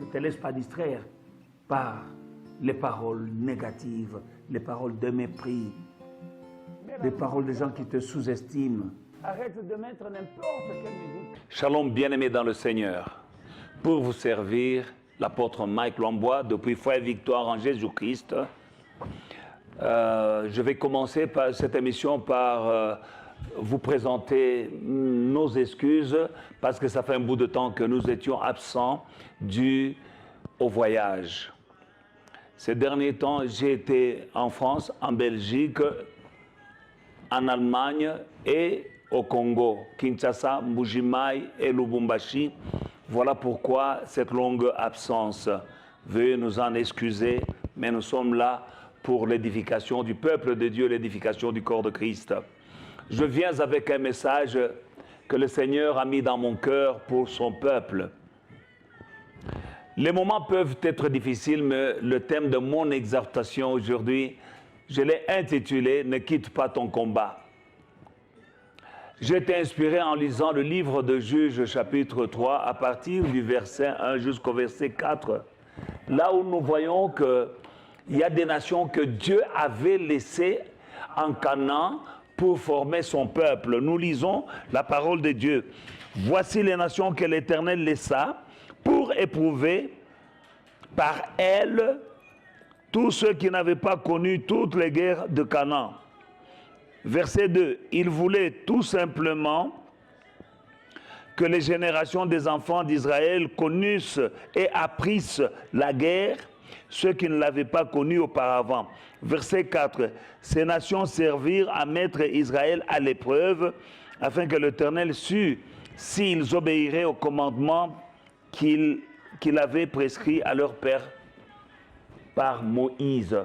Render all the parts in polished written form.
te laisse pas distraire par les paroles négatives, les paroles de mépris, les paroles des gens qui te sous-estiment. Arrête de mettre n'importe quelle musique. Shalom bien-aimés dans le Seigneur. Pour vous servir, l'apôtre Mike Lambois, depuis Foi et Victoire en Jésus-Christ. Je vais commencer cette émission par vous présenter nos excuses, parce que ça fait un bout de temps que nous étions absents dû au voyage. Ces derniers temps, j'ai été en France, en Belgique, en Allemagne et au Congo, Kinshasa, Mbuji-Mayi et Lubumbashi. Voilà pourquoi cette longue absence. Veuillez nous en excuser, mais nous sommes là pour l'édification du peuple de Dieu, l'édification du corps de Christ. Je viens avec un message que le Seigneur a mis dans mon cœur pour son peuple. Les moments peuvent être difficiles, mais le thème de mon exhortation aujourd'hui, je l'ai intitulé « Ne quitte pas ton combat ». J'ai été inspiré en lisant le livre de Juges chapitre 3 à partir du verset 1 jusqu'au verset 4, là où nous voyons qu'il y a des nations que Dieu avait laissées en Canaan pour former son peuple. Nous lisons la parole de Dieu. « Voici les nations que l'Éternel laissa pour éprouver par elles tous ceux qui n'avaient pas connu toutes les guerres de Canaan. » Verset 2, « Il voulait tout simplement que les générations des enfants d'Israël connussent et apprissent la guerre, ceux qui ne l'avaient pas connue auparavant. » Verset 4, « Ces nations servirent à mettre Israël à l'épreuve, afin que l'Éternel sût s'ils obéiraient au commandement qu'il avait prescrit à leur père par Moïse. »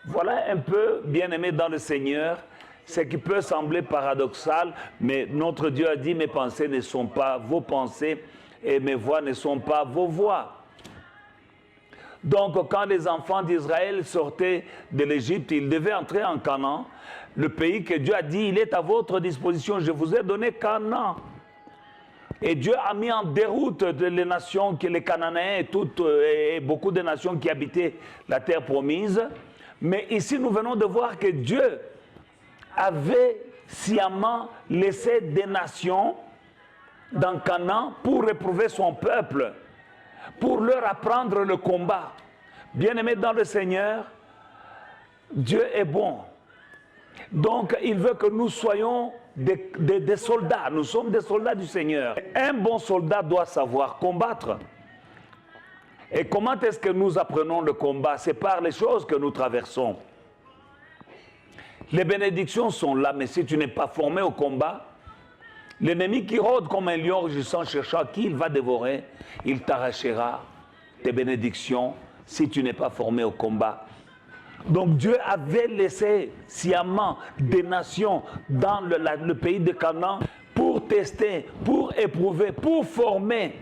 Voilà un peu, bien-aimés dans le Seigneur, ce qui peut sembler paradoxal, mais notre Dieu a dit « Mes pensées ne sont pas vos pensées et mes voix ne sont pas vos voix. » Donc, quand les enfants d'Israël sortaient de l'Égypte, ils devaient entrer en Canaan, le pays que Dieu a dit « Il est à votre disposition, je vous ai donné Canaan. » Et Dieu a mis en déroute les nations, les Cananéens et beaucoup de nations qui habitaient la terre promise. Mais ici, nous venons de voir que Dieu avait sciemment laissé des nations dans Canaan pour éprouver son peuple, pour leur apprendre le combat. Bien-aimés dans le Seigneur, Dieu est bon. Donc, il veut que nous soyons des soldats. Nous sommes des soldats du Seigneur. Un bon soldat doit savoir combattre. Et comment est-ce que nous apprenons le combat? C'est par les choses que nous traversons. Les bénédictions sont là, mais si tu n'es pas formé au combat, l'ennemi qui rôde comme un lion rugissant cherchant qui il va dévorer, il t'arrachera tes bénédictions si tu n'es pas formé au combat. Donc Dieu avait laissé sciemment des nations dans le pays de Canaan pour tester, pour éprouver, pour former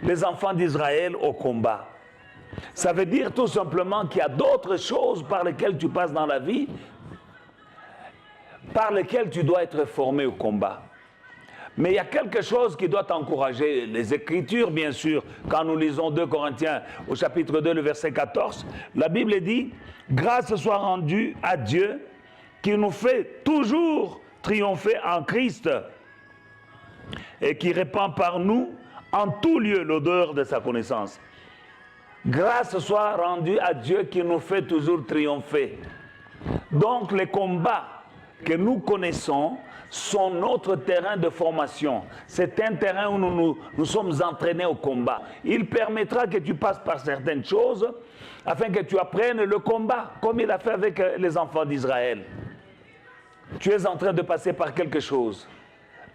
les enfants d'Israël au combat. Ça veut dire tout simplement qu'il y a d'autres choses par lesquelles tu passes dans la vie, par lesquelles tu dois être formé au combat. Mais il y a quelque chose qui doit t'encourager. Les Écritures, bien sûr, quand nous lisons 2 Corinthiens au chapitre 2, le verset 14, la Bible dit « Grâce soit rendue à Dieu qui nous fait toujours triompher en Christ et qui répand par nous en tout lieu l'odeur de sa connaissance. » Grâce soit rendue à Dieu qui nous fait toujours triompher. Donc les combats que nous connaissons sont notre terrain de formation. C'est un terrain où nous sommes entraînés au combat. Il permettra que tu passes par certaines choses afin que tu apprennes le combat, comme il a fait avec les enfants d'Israël. Tu es en train de passer par quelque chose.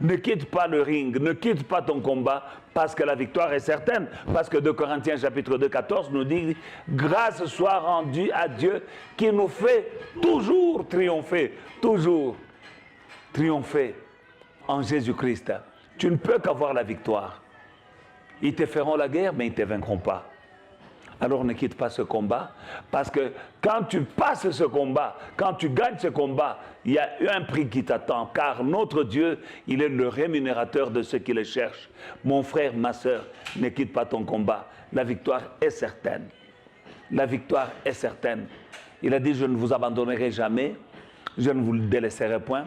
Ne quitte pas le ring, ne quitte pas ton combat, parce que la victoire est certaine. Parce que 2 Corinthiens chapitre 2, 14 nous dit « Grâce soit rendue à Dieu qui nous fait toujours triompher, toujours triompher en Jésus-Christ. » Tu ne peux qu'avoir la victoire. Ils te feront la guerre, mais ils ne te vaincront pas. alors ne quitte pas ce combat, parce que quand tu passes ce combat, quand tu gagnes ce combat, il y a un prix qui t'attend, car notre Dieu, il est le rémunérateur de ceux qui le cherchent. Mon frère, ma sœur, ne quitte pas ton combat. La victoire est certaine. La victoire est certaine. Il a dit, je ne vous abandonnerai jamais, je ne vous délaisserai point.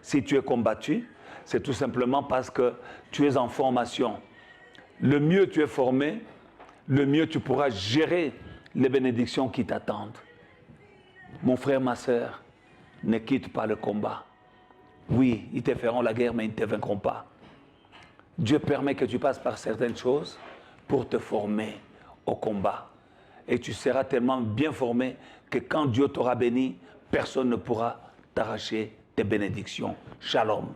Si tu es combattu, c'est tout simplement parce que tu es en formation. Le mieux tu es formé, le mieux tu pourras gérer les bénédictions qui t'attendent. Mon frère, ma sœur, ne quitte pas le combat. Oui, ils te feront la guerre, mais ils ne te vaincront pas. Dieu permet que tu passes par certaines choses pour te former au combat. Et tu seras tellement bien formé que quand Dieu t'aura béni, personne ne pourra t'arracher tes bénédictions. Shalom.